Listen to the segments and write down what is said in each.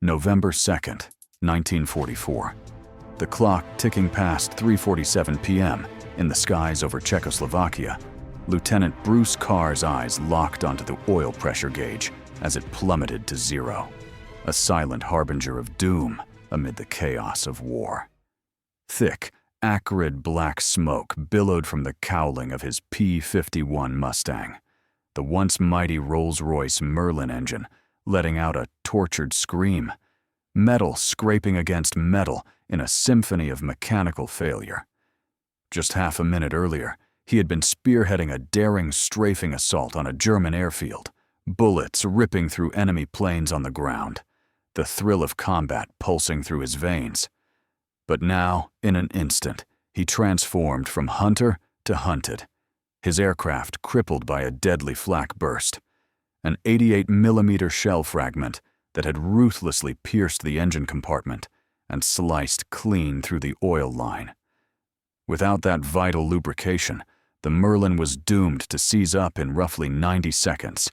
November 2nd, 1944. The clock ticking past 3:47 p.m. in the skies over Czechoslovakia, Lieutenant Bruce Carr's eyes locked onto the oil pressure gauge as it plummeted to zero, a silent harbinger of doom amid the chaos of war. Thick, acrid black smoke billowed from the cowling of his P-51 Mustang, the once mighty Rolls-Royce Merlin engine letting out a tortured scream, metal scraping against metal in a symphony of mechanical failure. Just half a minute earlier, he had been spearheading a daring strafing assault on a German airfield, bullets ripping through enemy planes on the ground, the thrill of combat pulsing through his veins. But now, in an instant, he transformed from hunter to hunted, his aircraft crippled by a deadly flak burst, an 88mm shell fragment that had ruthlessly pierced the engine compartment and sliced clean through the oil line. Without that vital lubrication, the Merlin was doomed to seize up in roughly 90 seconds,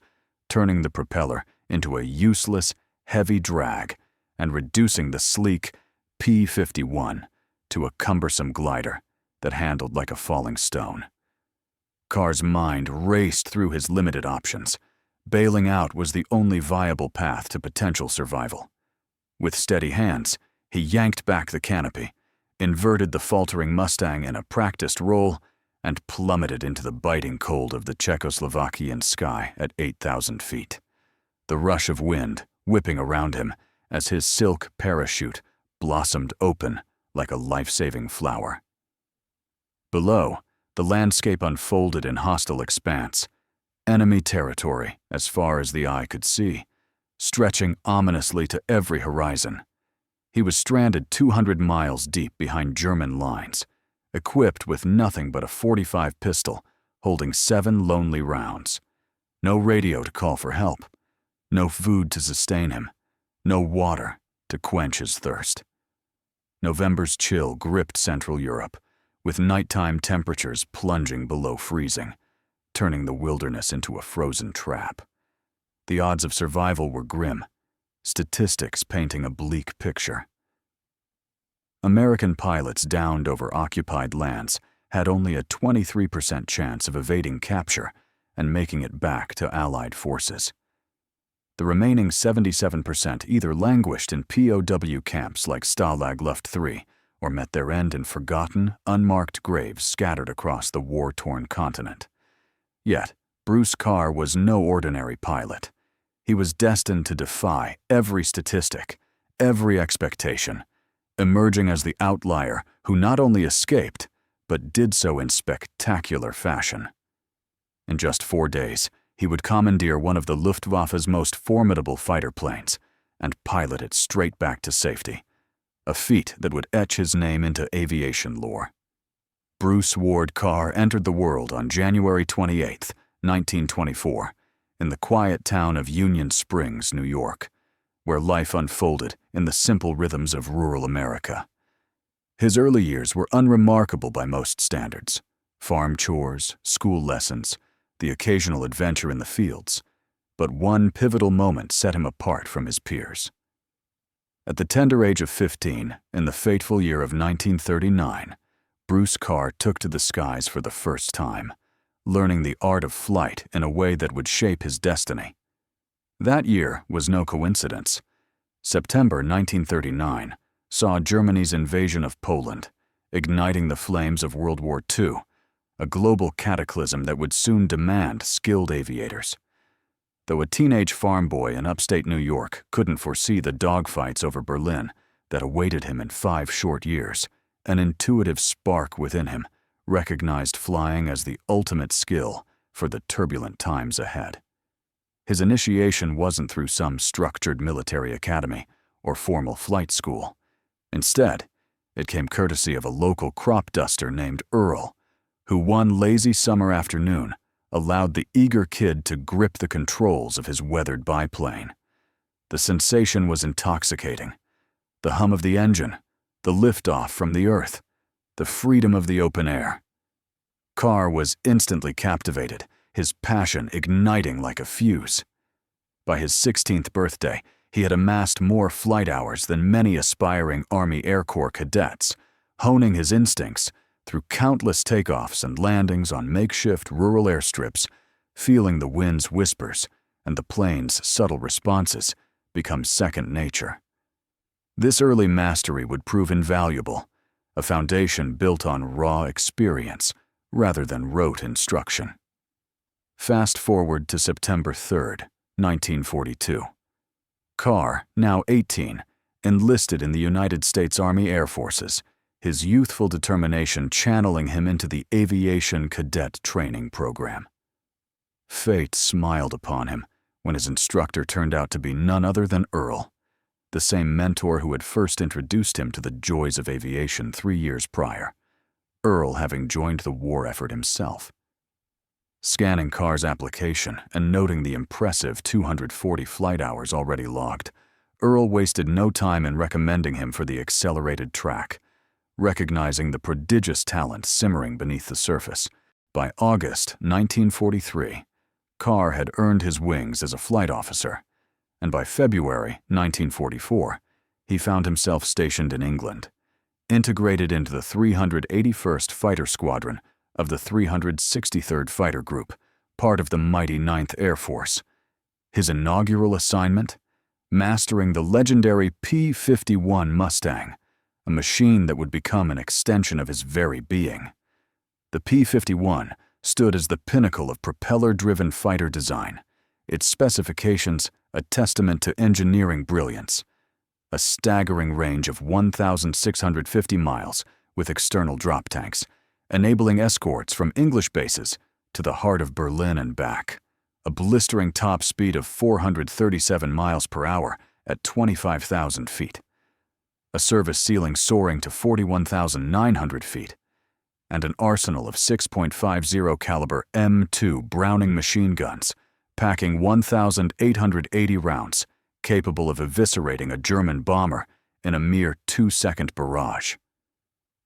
turning the propeller into a useless, heavy drag and reducing the sleek P-51 to a cumbersome glider that handled like a falling stone. Carr's mind raced through his limited options. Bailing out was the only viable path to potential survival. With steady hands, he yanked back the canopy, inverted the faltering Mustang in a practiced roll, and plummeted into the biting cold of the Czechoslovakian sky at 8,000 feet. The rush of wind whipping around him as his silk parachute blossomed open like a life-saving flower. Below, the landscape unfolded in hostile expanse, enemy territory as far as the eye could see, stretching ominously to every horizon. He was stranded 200 miles deep behind German lines, equipped with nothing but a .45 pistol holding 7 lonely rounds. No radio to call for help, no food to sustain him, no water to quench his thirst. November's chill gripped Central Europe, with nighttime temperatures plunging below freezing, turning the wilderness into a frozen trap. The odds of survival were grim, statistics painting a bleak picture. American pilots downed over occupied lands had only a 23% chance of evading capture and making it back to Allied forces. The remaining 77% either languished in POW camps like Stalag Luft 3 or met their end in forgotten, unmarked graves scattered across the war-torn continent. Yet, Bruce Carr was no ordinary pilot. He was destined to defy every statistic, every expectation, emerging as the outlier who not only escaped, but did so in spectacular fashion. In just 4 days, he would commandeer one of the Luftwaffe's most formidable fighter planes and pilot it straight back to safety, a feat that would etch his name into aviation lore. Bruce Ward Carr entered the world on January 28, 1924, in the quiet town of Union Springs, New York, where life unfolded in the simple rhythms of rural America. His early years were unremarkable by most standards: farm chores, school lessons, the occasional adventure in the fields. But one pivotal moment set him apart from his peers. At the tender age of 15, in the fateful year of 1939, Bruce Carr took to the skies for the first time, learning the art of flight in a way that would shape his destiny. That year was no coincidence. September 1939 saw Germany's invasion of Poland, igniting the flames of World War II, a global cataclysm that would soon demand skilled aviators. Though a teenage farm boy in upstate New York couldn't foresee the dogfights over Berlin that awaited him in 5 short years, an intuitive spark within him recognized flying as the ultimate skill for the turbulent times ahead. His initiation wasn't through some structured military academy or formal flight school. Instead, it came courtesy of a local crop duster named Earl, who one lazy summer afternoon allowed the eager kid to grip the controls of his weathered biplane. The sensation was intoxicating. The hum of the engine, the liftoff from the earth, the freedom of the open air. Carr was instantly captivated, his passion igniting like a fuse. By his 16th birthday, he had amassed more flight hours than many aspiring Army Air Corps cadets, honing his instincts through countless takeoffs and landings on makeshift rural airstrips, feeling the wind's whispers and the plane's subtle responses become second nature. This early mastery would prove invaluable, a foundation built on raw experience rather than rote instruction. Fast forward to September 3rd, 1942. Carr, now 18, enlisted in the United States Army Air Forces, his youthful determination channeling him into the aviation cadet training program. Fate smiled upon him when his instructor turned out to be none other than Earl, the same mentor who had first introduced him to the joys of aviation 3 years prior, Earl having joined the war effort himself. Scanning Carr's application and noting the impressive 240 flight hours already logged, Earl wasted no time in recommending him for the accelerated track, recognizing the prodigious talent simmering beneath the surface. By August 1943, Carr had earned his wings as a flight officer, and by February 1944, he found himself stationed in England, integrated into the 381st Fighter Squadron of the 363rd Fighter Group, part of the mighty 9th Air Force. His inaugural assignment? Mastering the legendary P-51 Mustang, a machine that would become an extension of his very being. The P-51 stood as the pinnacle of propeller-driven fighter design, its specifications a testament to engineering brilliance. A staggering range of 1,650 miles with external drop tanks, enabling escorts from English bases to the heart of Berlin and back. A blistering top speed of 437 miles per hour at 25,000 feet. A service ceiling soaring to 41,900 feet. And an arsenal of 6.50 caliber M2 Browning machine guns, packing 1,880 rounds, capable of eviscerating a German bomber in a mere 2-second barrage.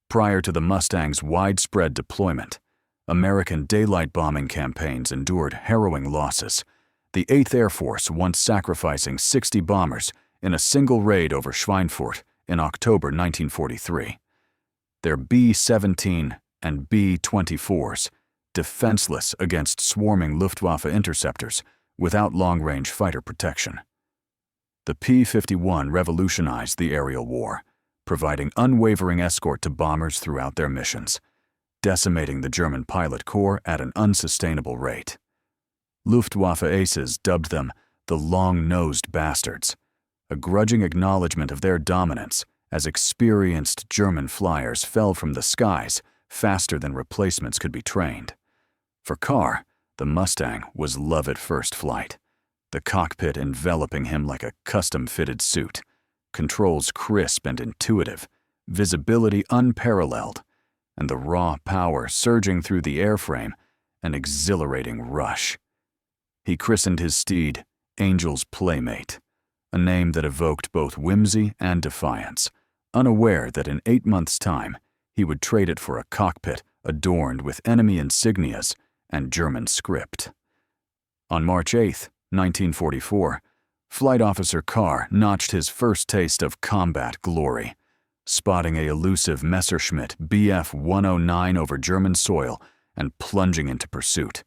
Prior to the Mustang's widespread deployment, American daylight bombing campaigns endured harrowing losses, the 8th Air Force once sacrificing 60 bombers in a single raid over Schweinfurt in October 1943. Their B-17 and B-24s, defenseless against swarming Luftwaffe interceptors without long-range fighter protection. The P-51 revolutionized the aerial war, providing unwavering escort to bombers throughout their missions, decimating the German pilot corps at an unsustainable rate. Luftwaffe aces dubbed them the long-nosed bastards, a grudging acknowledgement of their dominance as experienced German flyers fell from the skies faster than replacements could be trained. For Carr, the Mustang was love at first flight, the cockpit enveloping him like a custom-fitted suit, controls crisp and intuitive, visibility unparalleled, and the raw power surging through the airframe an exhilarating rush. He christened his steed Angel's Playmate, a name that evoked both whimsy and defiance, unaware that in 8 months' time he would trade it for a cockpit adorned with enemy insignias and German script. On March 8, 1944, Flight Officer Carr notched his first taste of combat glory, spotting a elusive Messerschmitt Bf 109 over German soil and plunging into pursuit.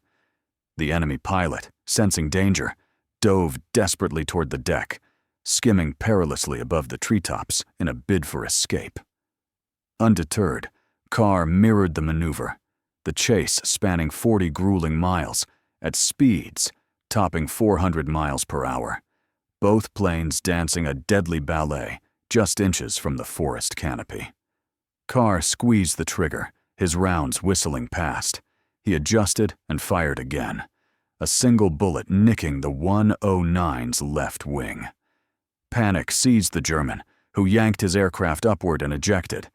The enemy pilot, sensing danger, dove desperately toward the deck, skimming perilously above the treetops in a bid for escape. Undeterred, Carr mirrored the maneuver, the chase spanning 40 grueling miles, at speeds topping 400 miles per hour, both planes dancing a deadly ballet just inches from the forest canopy. Carr squeezed the trigger, his rounds whistling past. He adjusted and fired again, a single bullet nicking the 109's left wing. Panic seized the German, who yanked his aircraft upward and ejected,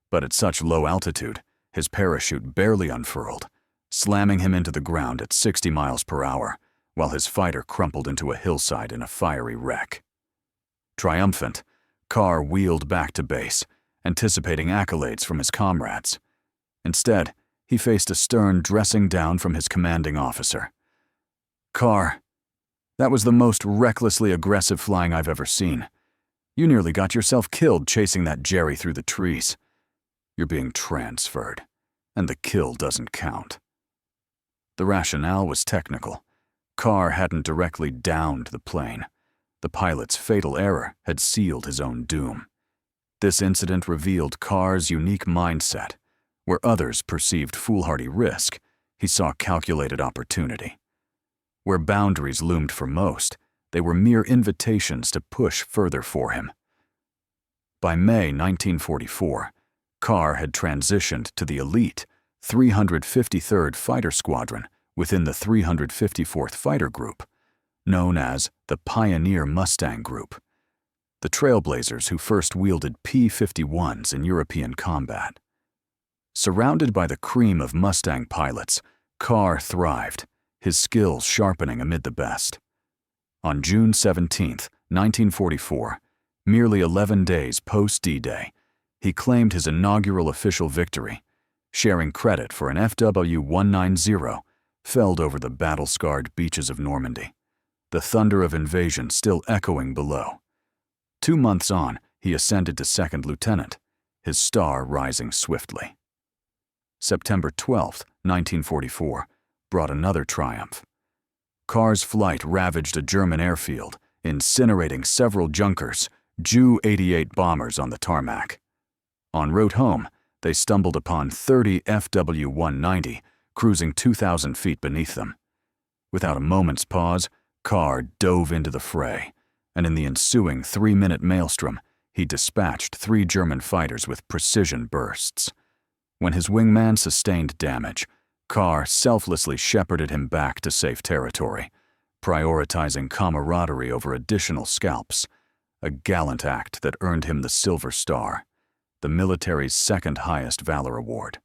but at such low altitude, his parachute barely unfurled, slamming him into the ground at 60 miles per hour, while his fighter crumpled into a hillside in a fiery wreck. Triumphant, Carr wheeled back to base, anticipating accolades from his comrades. Instead, he faced a stern dressing down from his commanding officer. "Carr, That was the most recklessly aggressive flying I've ever seen. You nearly got yourself killed chasing that Jerry through the trees. You're being transferred, and the kill doesn't count." The rationale was technical. Carr hadn't directly downed the plane. The pilot's fatal error had sealed his own doom. This incident revealed Carr's unique mindset. Where others perceived foolhardy risk, he saw calculated opportunity. Where boundaries loomed for most, they were mere invitations to push further for him. By May 1944, Carr had transitioned to the elite 353rd Fighter Squadron within the 354th Fighter Group, known as the Pioneer Mustang Group, the trailblazers who first wielded P-51s in European combat. Surrounded by the cream of Mustang pilots, Carr thrived, his skills sharpening amid the best. On June 17, 1944, merely 11 days post-D-Day, he claimed his inaugural official victory, sharing credit for an FW-190 felled over the battle-scarred beaches of Normandy, the thunder of invasion still echoing below. 2 months on, he ascended to second lieutenant, his star rising swiftly. September 12, 1944, brought another triumph. Carr's flight ravaged a German airfield, incinerating several Junkers, Ju-88 bombers on the tarmac. En route home, they stumbled upon 30 FW-190 cruising 2,000 feet beneath them. Without a moment's pause, Carr dove into the fray, and in the ensuing 3-minute maelstrom, he dispatched 3 German fighters with precision bursts. When his wingman sustained damage, Carr selflessly shepherded him back to safe territory, prioritizing camaraderie over additional scalps, a gallant act that earned him the Silver Star, the military's second highest valor award.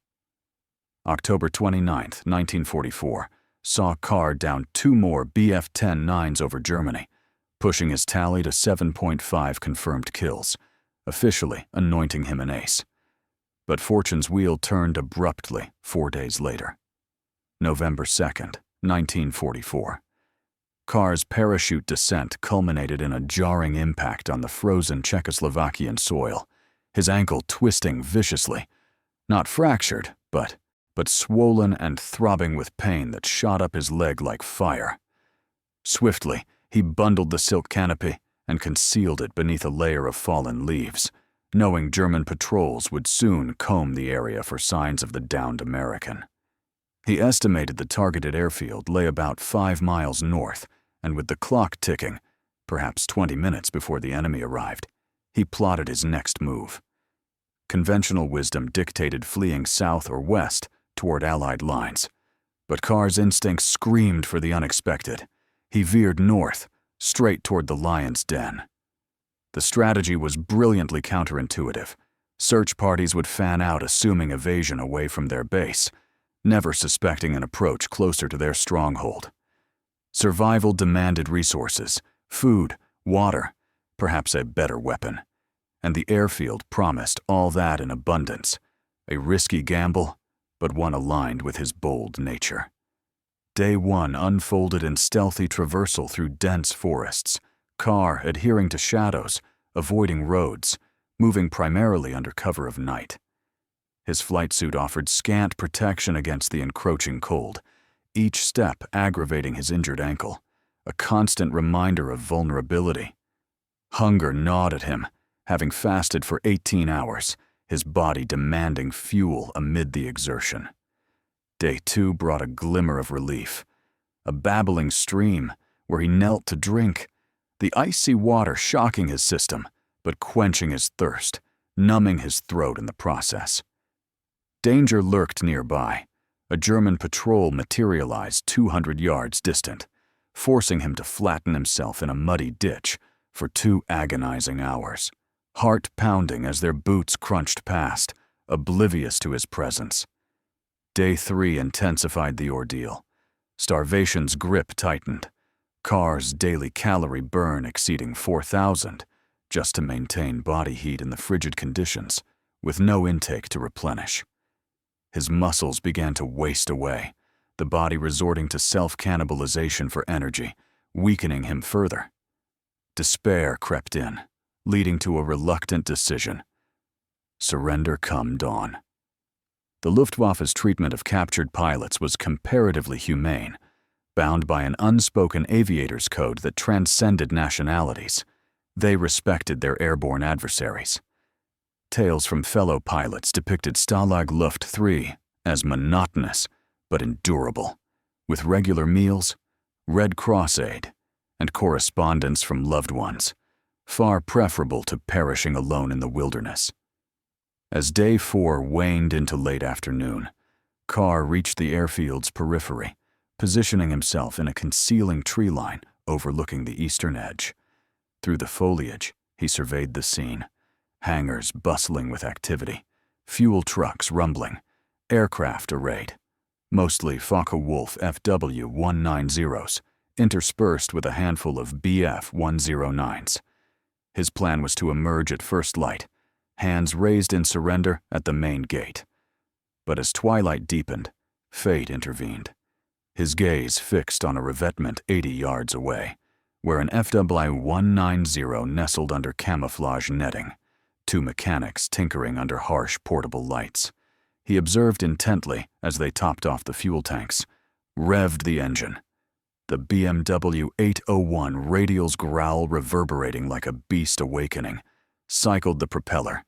October 29, 1944, saw Carr down 2 more Bf-10-9s over Germany, pushing his tally to 7.5 confirmed kills, officially anointing him an ace. But fortune's wheel turned abruptly 4 days later. November 2, 1944. Carr's parachute descent culminated in a jarring impact on the frozen Czechoslovakian soil, his ankle twisting viciously, not fractured, but swollen and throbbing with pain that shot up his leg like fire. Swiftly, he bundled the silk canopy and concealed it beneath a layer of fallen leaves, knowing German patrols would soon comb the area for signs of the downed American. He estimated the targeted airfield lay about 5 miles north, and with the clock ticking, perhaps 20 minutes before the enemy arrived, he plotted his next move. Conventional wisdom dictated fleeing south or west toward Allied lines, but Carr's instincts screamed for the unexpected. He veered north, straight toward the lion's den. The strategy was brilliantly counterintuitive. Search parties would fan out assuming evasion away from their base, never suspecting an approach closer to their stronghold. Survival demanded resources, food, water, perhaps a better weapon. And the airfield promised all that in abundance, a risky gamble, but one aligned with his bold nature. Day 1 unfolded in stealthy traversal through dense forests, Carr adhering to shadows, avoiding roads, moving primarily under cover of night. His flight suit offered scant protection against the encroaching cold, each step aggravating his injured ankle, a constant reminder of vulnerability. Hunger gnawed at him, having fasted for 18 hours, his body demanding fuel amid the exertion. Day 2 brought a glimmer of relief, a babbling stream where he knelt to drink, the icy water shocking his system, but quenching his thirst, numbing his throat in the process. Danger lurked nearby. A German patrol materialized 200 yards distant, forcing him to flatten himself in a muddy ditch for 2 agonizing hours, heart pounding as their boots crunched past, oblivious to his presence. Day 3 intensified the ordeal. Starvation's grip tightened, Carr's daily calorie burn exceeding 4,000, just to maintain body heat in the frigid conditions, with no intake to replenish. His muscles began to waste away, the body resorting to self-cannibalization for energy, weakening him further. Despair crept in, leading to a reluctant decision. Surrender come dawn. The Luftwaffe's treatment of captured pilots was comparatively humane, bound by an unspoken aviator's code that transcended nationalities. They respected their airborne adversaries. Tales from fellow pilots depicted Stalag Luft Fw as monotonous but endurable, with regular meals, Red Cross aid, and correspondence from loved ones, far preferable to perishing alone in the wilderness. As day 4 waned into late afternoon, Carr reached the airfield's periphery, positioning himself in a concealing tree line overlooking the eastern edge. Through the foliage, he surveyed the scene. Hangars bustling with activity, fuel trucks rumbling, aircraft arrayed, mostly Focke-Wulf Fw 190s, interspersed with a handful of Bf 109s. His plan was to emerge at first light, hands raised in surrender at the main gate. But as twilight deepened, fate intervened. His gaze fixed on a revetment 80 yards away, where an Fw 190 nestled under camouflage netting, 2 mechanics tinkering under harsh portable lights. He observed intently as they topped off the fuel tanks, revved the engine. The BMW 801 radial's growl reverberating like a beast awakening, cycled the propeller,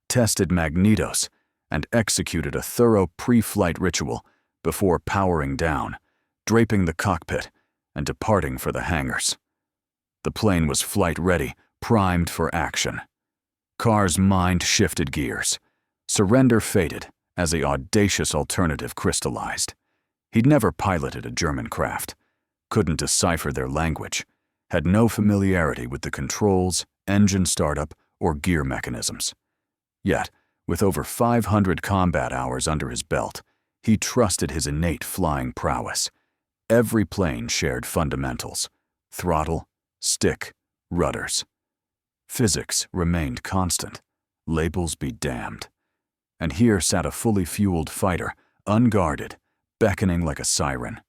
tested magnetos, and executed a thorough pre-flight ritual before powering down, draping the cockpit, and departing for the hangars. The plane was flight-ready, primed for action. Carr's mind shifted gears. Surrender faded as the audacious alternative crystallized. He'd never piloted a German craft, couldn't decipher their language, had no familiarity with the controls, engine startup, or gear mechanisms. Yet, with over 500 combat hours under his belt, he trusted his innate flying prowess. Every plane shared fundamentals: throttle, stick, rudders. Physics remained constant. Labels be damned. And here sat a fully fueled fighter, unguarded, beckoning like a siren.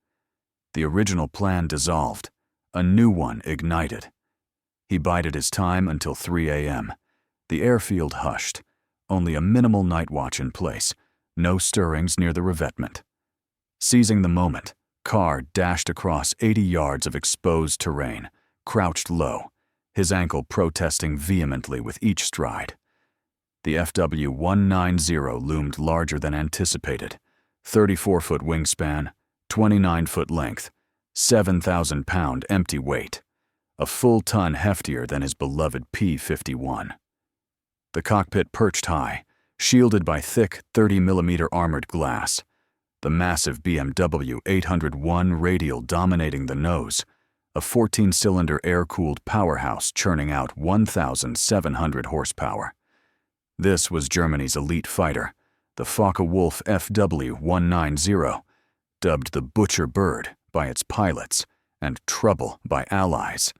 The original plan dissolved. A new one ignited. He bided his time until 3 a.m. The airfield hushed. Only a minimal night watch in place. No stirrings near the revetment. Seizing the moment, Carr dashed across 80 yards of exposed terrain, crouched low, his ankle protesting vehemently with each stride. The Fw 190 loomed larger than anticipated. 34-foot wingspan, 29-foot length, 7,000-pound empty weight, a full ton heftier than his beloved P-51. The cockpit perched high, shielded by thick 30mm armored glass, the massive BMW 801 radial dominating the nose, a 14-cylinder air-cooled powerhouse churning out 1,700 horsepower. This was Germany's elite fighter, the Focke-Wulf Fw 190, dubbed the Butcher Bird by its pilots and Trouble by allies,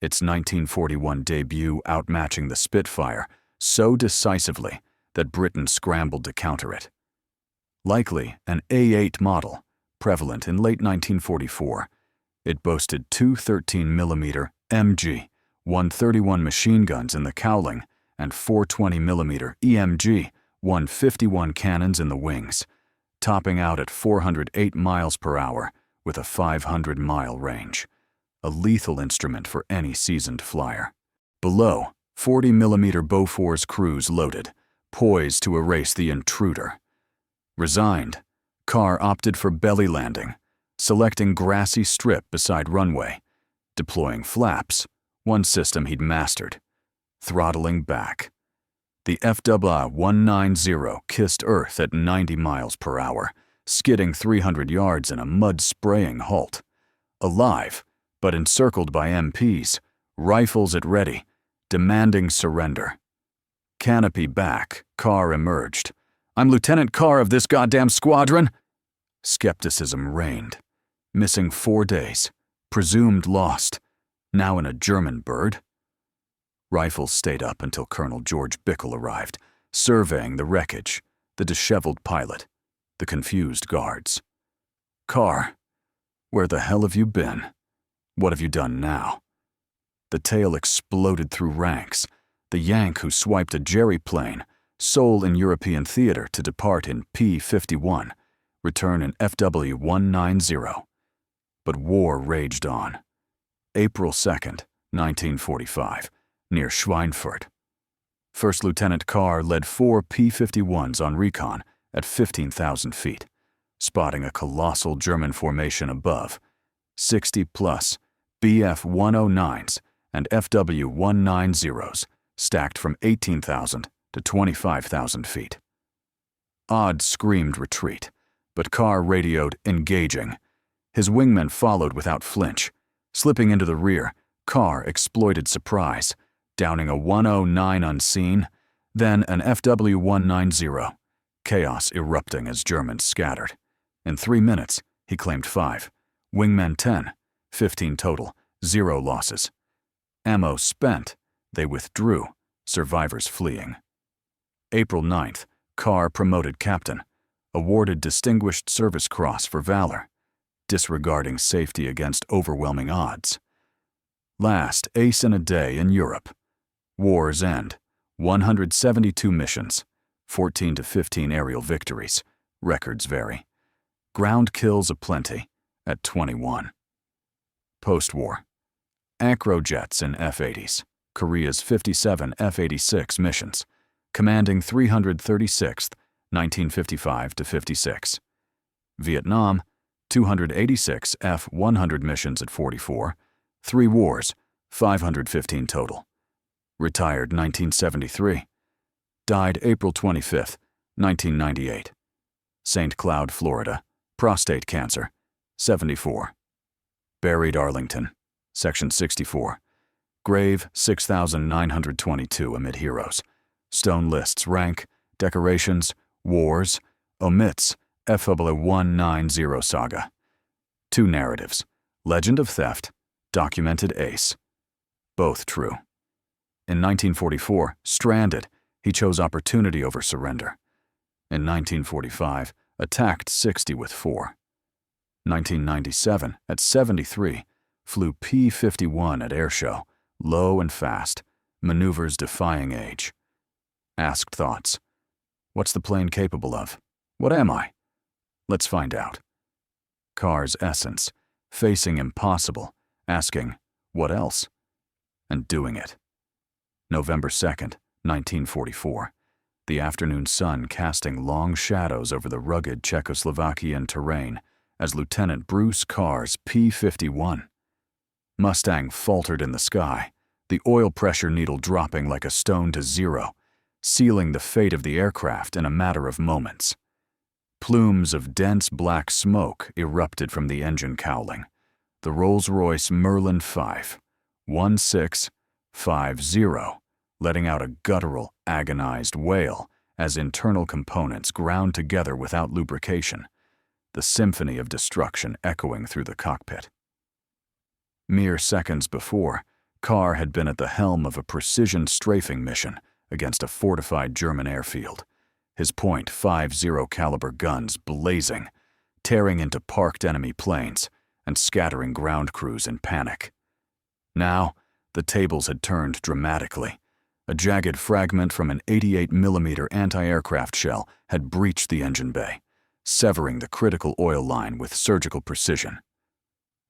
its 1941 debut outmatching the Spitfire so decisively that Britain scrambled to counter it. Likely an A8 model, prevalent in late 1944, it boasted 2 13mm MG 131 machine guns in the cowling and 4 20mm EMG 151 cannons in the wings, topping out at 408 miles per hour with a 500-mile range, a lethal instrument for any seasoned flyer. Below, 40mm Bofors crews loaded, poised to erase the intruder. Resigned, Carr opted for belly landing, selecting grassy strip beside runway, deploying flaps, one system he'd mastered, throttling back. The Fw 190 kissed Earth at 90 miles per hour, skidding 300 yards in a mud-spraying halt. Alive, but encircled by MPs, rifles at ready, demanding surrender. Canopy back, Carr emerged. "I'm Lieutenant Carr of this goddamn squadron!" Skepticism reigned. Missing 4 days, presumed lost, now in a German bird. Rifles stayed up until Colonel George Bickle arrived, surveying the wreckage, the disheveled pilot, the confused guards. "Carr, where the hell have you been?" What have you done now? The tale exploded through ranks. The Yank who swiped a Jerry plane, sole in European theater to depart in P-51, return in FW-190. But war raged on. April 2nd, 1945, near Schweinfurt. First Lieutenant Carr led 4 P-51s on recon at 15,000 feet, spotting a colossal German formation above, 60-plus BF-109s and FW-190s stacked from 18,000 to 25,000 feet. Odds screamed retreat, but Carr radioed engaging. His wingmen followed without flinch. Slipping into the rear, Carr exploited surprise, downing a 109 unseen, then an FW-190, chaos erupting as Germans scattered. In 3 minutes, he claimed 5, wingmen 10, 15 total, 0 losses. Ammo spent, they withdrew, survivors fleeing. April 9th, Carr promoted captain, awarded Distinguished Service Cross for valor, disregarding safety against overwhelming odds. Last ace in a day in Europe. War's end, 172 missions, 14 to 15 aerial victories, records vary. Ground kills aplenty, at 21. Post-war. Acrojets in F-80s, Korea's 57 F-86 missions, commanding 336th, 1955 to 56. Vietnam, 286 F-100 missions at 44, 3 wars, 515 total. Retired 1973. Died April 25, 1998. St. Cloud, Florida, prostate cancer, 74. Buried Arlington, Section 64. Grave 6,922 amid heroes. Stone lists rank, decorations, wars, omits FW-190 saga. 2 narratives, legend of theft, documented ace. Both true. In 1944, stranded, he chose opportunity over surrender. In 1945, attacked 60 with 4. 1997, at 73, flew P-51 at airshow, low and fast, maneuvers defying age. Asked thoughts. What's the plane capable of? What am I? Let's find out. Carr's essence, facing impossible, asking, what else? And doing it. November 2nd, 1944. The afternoon sun casting long shadows over the rugged Czechoslovakian terrain as Lieutenant Bruce Carr's P-51 Mustang faltered in the sky, the oil pressure needle dropping like a stone to zero, sealing the fate of the aircraft in a matter of moments. Plumes of dense black smoke erupted from the engine cowling. The Rolls-Royce Merlin 5, 1650, letting out a guttural, agonized wail as internal components ground together without lubrication, the symphony of destruction echoing through the cockpit. Mere seconds before, Carr had been at the helm of a precision strafing mission against a fortified German airfield, his .50 caliber guns blazing, tearing into parked enemy planes and scattering ground crews in panic. Now, the tables had turned dramatically. A jagged fragment from an 88mm anti-aircraft shell had breached the engine bay, severing the critical oil line with surgical precision.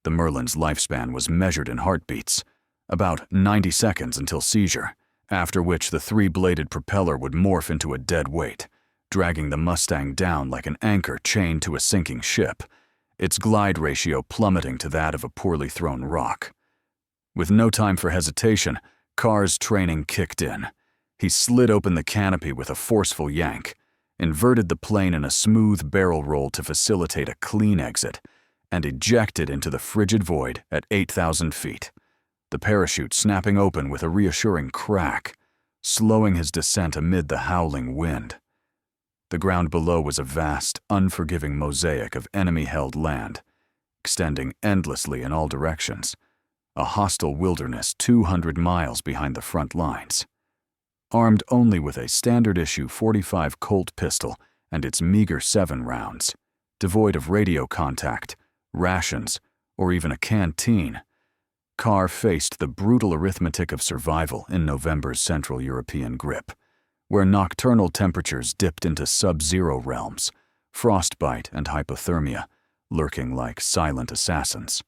The Merlin's lifespan was measured in heartbeats, about 90 seconds until seizure, after which the 3-bladed propeller would morph into a dead weight, dragging the Mustang down like an anchor chained to a sinking ship, its glide ratio plummeting to that of a poorly thrown rock. With no time for hesitation, Carr's training kicked in. He slid open the canopy with a forceful yank, inverted the plane in a smooth barrel roll to facilitate a clean exit, and ejected into the frigid void at 8,000 feet, the parachute snapping open with a reassuring crack, slowing his descent amid the howling wind. The ground below was a vast, unforgiving mosaic of enemy-held land, extending endlessly in all directions, a hostile wilderness 200 miles behind the front lines. Armed only with a standard-issue .45 Colt pistol and its meager 7 rounds, devoid of radio contact, rations, or even a canteen, Carr faced the brutal arithmetic of survival in November's Central European grip, where nocturnal temperatures dipped into sub-zero realms, frostbite and hypothermia lurking like silent assassins.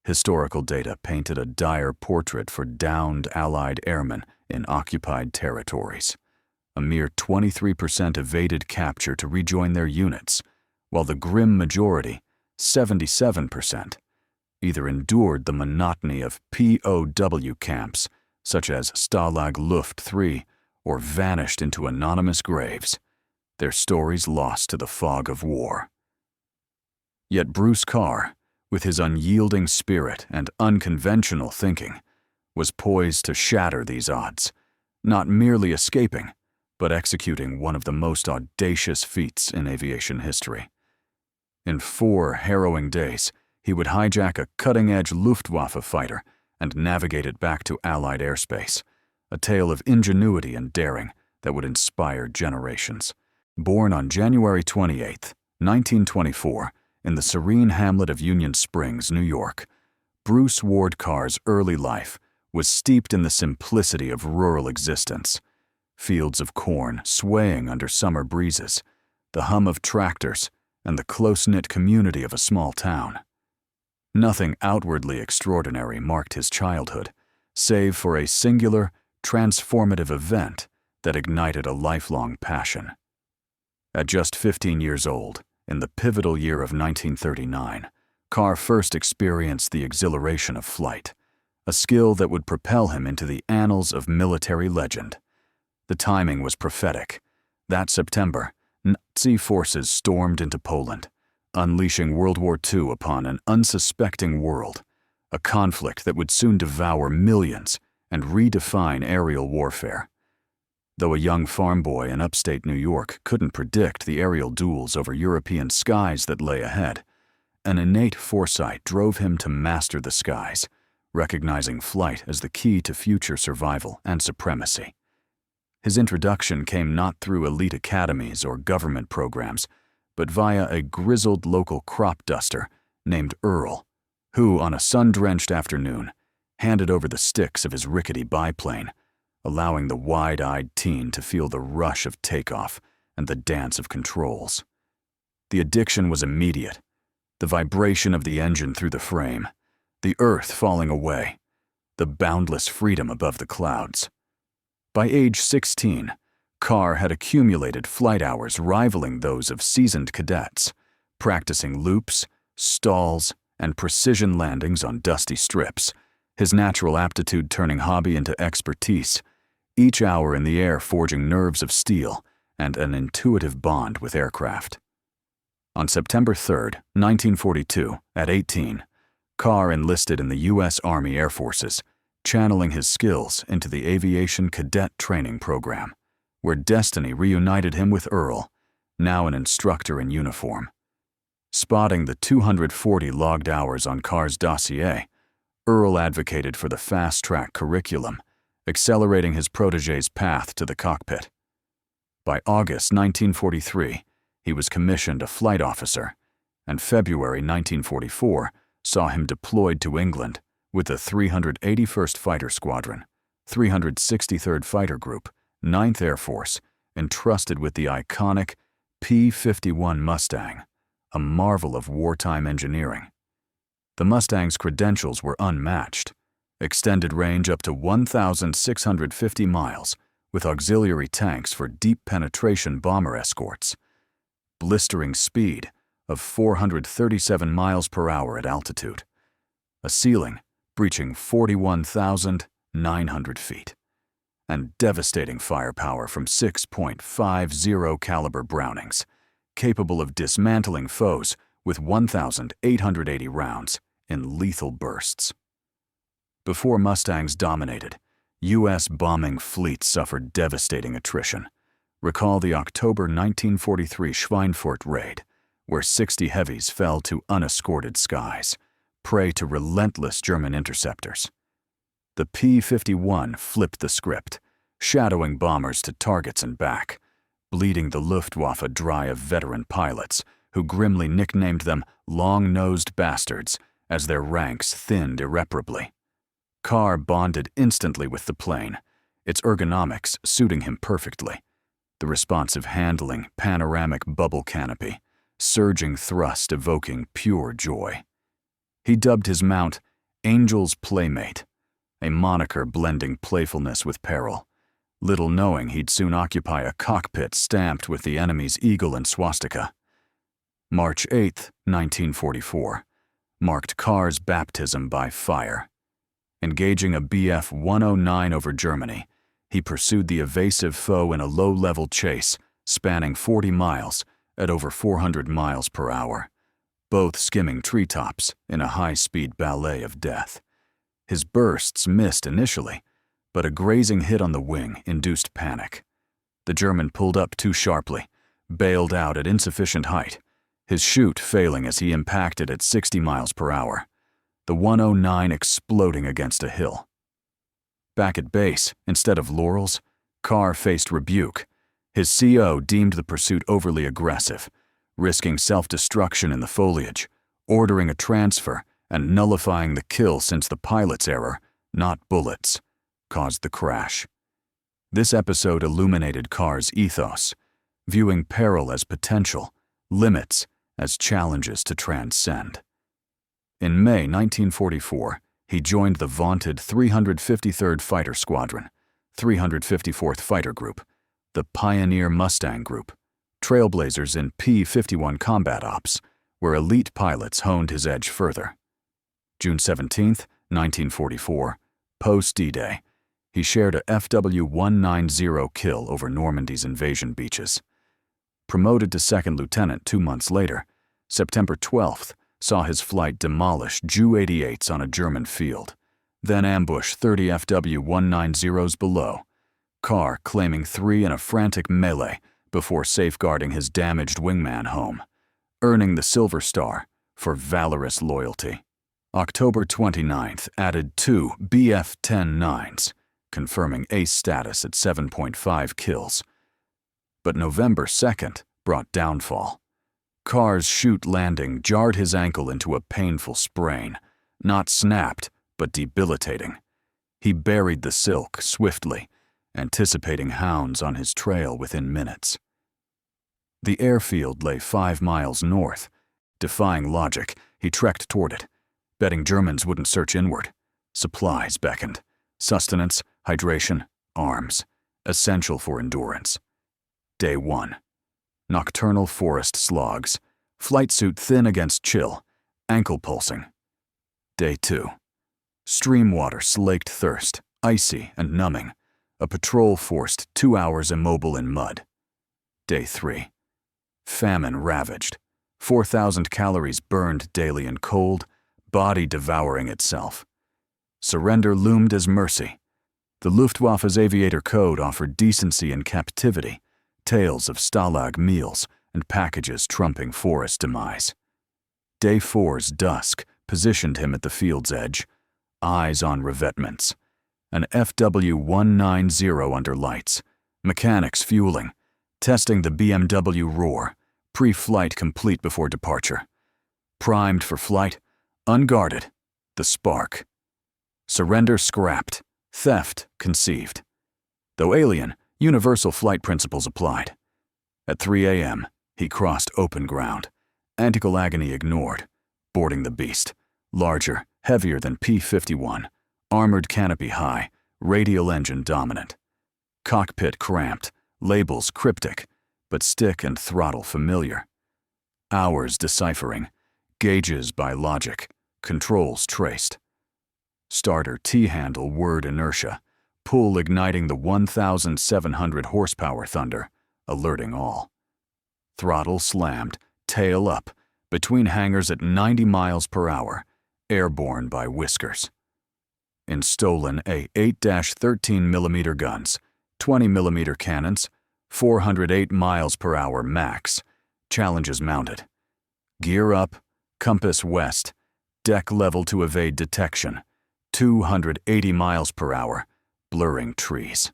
Historical data painted a dire portrait for downed Allied airmen in occupied territories. A mere 23% evaded capture to rejoin their units, while the grim majority, 77%, either endured the monotony of POW camps, such as Stalag Luft Fw, or vanished into anonymous graves, their stories lost to the fog of war. Yet Bruce Carr, with his unyielding spirit and unconventional thinking, was poised to shatter these odds, not merely escaping, but executing one of the most audacious feats in aviation history. In 4 harrowing days, he would hijack a cutting-edge Luftwaffe fighter and navigate it back to Allied airspace, a tale of ingenuity and daring that would inspire generations. Born on January 28, 1924, in the serene hamlet of Union Springs, New York, Bruce Ward Carr's early life was steeped in the simplicity of rural existence. Fields of corn swaying under summer breezes, the hum of tractors, and the close-knit community of a small town. Nothing outwardly extraordinary marked his childhood, save for a singular, transformative event that ignited a lifelong passion. At just 15 years old, in the pivotal year of 1939, Carr first experienced the exhilaration of flight, a skill that would propel him into the annals of military legend. The timing was prophetic. That September, Nazi forces stormed into Poland, unleashing World War II upon an unsuspecting world, a conflict that would soon devour millions and redefine aerial warfare. Though a young farm boy in upstate New York couldn't predict the aerial duels over European skies that lay ahead, an innate foresight drove him to master the skies, recognizing flight as the key to future survival and supremacy. His introduction came not through elite academies or government programs, but via a grizzled local crop duster named Earl, who, on a sun-drenched afternoon, handed over the sticks of his rickety biplane, allowing the wide-eyed teen to feel the rush of takeoff and the dance of controls. The addiction was immediate, the vibration of the engine through the frame, the earth falling away, the boundless freedom above the clouds. By age 16, Carr had accumulated flight hours rivaling those of seasoned cadets, practicing loops, stalls, and precision landings on dusty strips, his natural aptitude turning hobby into expertise, each hour in the air forging nerves of steel and an intuitive bond with aircraft. On September 3, 1942, at 18, Carr enlisted in the U.S. Army Air Forces, channeling his skills into the Aviation Cadet Training Program, where destiny reunited him with Earl, now an instructor in uniform. Spotting the 240 logged hours on Carr's dossier, Earl advocated for the fast-track curriculum, accelerating his protégé's path to the cockpit. By August 1943, he was commissioned a flight officer, and February 1944 saw him deployed to England with the 381st Fighter Squadron, 363rd Fighter Group, 9th Air Force, entrusted with the iconic P-51 Mustang, a marvel of wartime engineering. The Mustang's credentials were unmatched: extended range up to 1,650 miles with auxiliary tanks for deep penetration bomber escorts, blistering speed of 437 miles per hour at altitude, a ceiling breaching 41,900 feet, and devastating firepower from 6.50 caliber Brownings, capable of dismantling foes with 1,880 rounds in lethal bursts. Before Mustangs dominated, U.S. bombing fleets suffered devastating attrition. Recall the October 1943 Schweinfurt raid, where 60 heavies fell to unescorted skies, prey to relentless German interceptors. The P-51 flipped the script, shadowing bombers to targets and back, bleeding the Luftwaffe dry of veteran pilots, who grimly nicknamed them long-nosed bastards as their ranks thinned irreparably. Carr bonded instantly with the plane, its ergonomics suiting him perfectly. The responsive handling, panoramic bubble canopy, surging thrust evoking pure joy. He dubbed his mount Angel's Playmate, a moniker blending playfulness with peril, little knowing he'd soon occupy a cockpit stamped with the enemy's eagle and swastika. March 8, 1944, marked Carr's baptism by fire. Engaging a Bf-109 over Germany, he pursued the evasive foe in a low-level chase spanning 40 miles at over 400 miles per hour, both skimming treetops in a high-speed ballet of death. His bursts missed initially, but a grazing hit on the wing induced panic. The German pulled up too sharply, bailed out at insufficient height, his chute failing as he impacted at 60 miles per hour, the 109 exploding against a hill. Back at base, instead of laurels, Carr faced rebuke. His CO deemed the pursuit overly aggressive, risking self-destruction in the foliage, ordering a transfer and nullifying the kill since the pilot's error, not bullets, caused the crash. This episode illuminated Carr's ethos, viewing peril as potential, limits as challenges to transcend. In May 1944, he joined the vaunted 353rd Fighter Squadron, 354th Fighter Group, the Pioneer Mustang Group, trailblazers in P-51 combat ops, where elite pilots honed his edge further. June 17, 1944, post-D-Day, he shared a FW-190 kill over Normandy's invasion beaches. Promoted to second lieutenant 2 months later, September 12th saw his flight demolish Ju-88s on a German field, then ambush 30 FW-190s below, Carr claiming 3 in a frantic melee before safeguarding his damaged wingman home, earning the Silver Star for valorous loyalty. October 29th added 2 Bf-10-9s, confirming ace status at 7.5 kills. But November 2nd brought downfall. Carr's chute landing jarred his ankle into a painful sprain, not snapped, but debilitating. He buried the silk swiftly, anticipating hounds on his trail within minutes. The airfield lay 5 miles north. Defying logic, he trekked toward it, betting Germans wouldn't search inward. Supplies beckoned. Sustenance, hydration, arms, essential for endurance. Day 1. Nocturnal forest slogs, flight suit thin against chill, ankle pulsing. Day 2. Stream water slaked thirst, icy and numbing, a patrol forced 2 hours immobile in mud. Day 3. Famine ravaged, 4,000 calories burned daily in cold, body devouring itself. Surrender loomed as mercy. The Luftwaffe's aviator code offered decency in captivity, tales of stalag meals and packages trumping forest demise. Day 4's dusk positioned him at the field's edge, eyes on revetments. An FW-190 under lights, mechanics fueling, testing the BMW roar, pre-flight complete before departure. Primed for flight, unguarded, the spark. Surrender scrapped, theft conceived. Though alien, universal flight principles applied. At 3 a.m., he crossed open ground, antical agony ignored, boarding the beast, larger, heavier than P-51, armored canopy high, radial engine dominant. Cockpit cramped, labels cryptic, but stick and throttle familiar. Hours deciphering, gauges by logic, controls traced. Starter T-handle word inertia, pull igniting the 1,700 horsepower Thunder, alerting all. Throttle slammed, tail up, between hangars at 90 miles per hour, airborne by whiskers. In stolen a 8-13mm guns, 20mm cannons, 408 miles per hour max, challenges mounted. Gear up, compass west, deck level to evade detection, 280 miles per hour, blurring trees.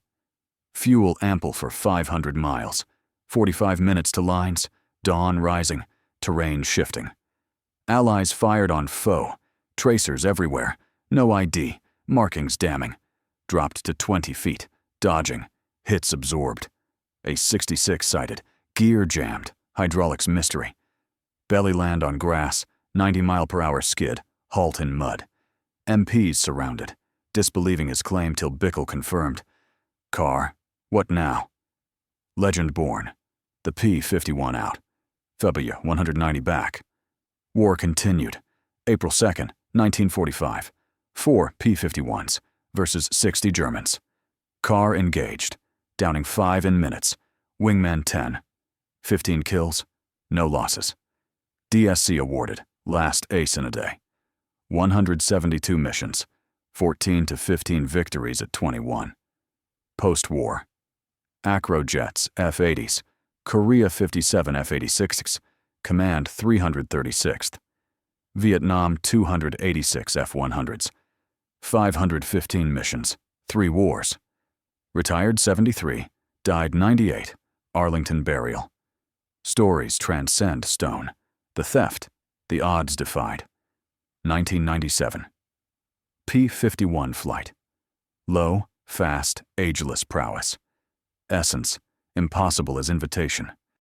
Fuel ample for 500 miles, 45 minutes to lines, dawn rising, terrain shifting. Allies fired on foe, tracers everywhere, no ID, markings damning. Dropped to 20 feet, dodging, hits absorbed. A 66 sighted, gear jammed, hydraulics mystery. Belly land on grass, 90-mile-per-hour skid, halt in mud. MPs surrounded, disbelieving his claim till Bickle confirmed. Carr, what now? Legend born. The P-51 out. Fw 190 back. War continued. April 2nd, 1945. 4 P-51s versus 60 Germans. Carr engaged, downing 5 in minutes. Wingman 10. 15 kills, no losses. DSC awarded, last ace in a day. 172 missions, 14 to 15 victories at 21. Post-war. Acro jets, F-80s, Korea 57 F-86s, Command 336th. Vietnam 286 F-100s. 515 missions, 3 wars. Retired 73, died 98, Arlington burial. Stories transcend stone. The theft, the odds defied. 1997. P-51 flight. Low, fast, ageless prowess. Essence, impossible as invitation.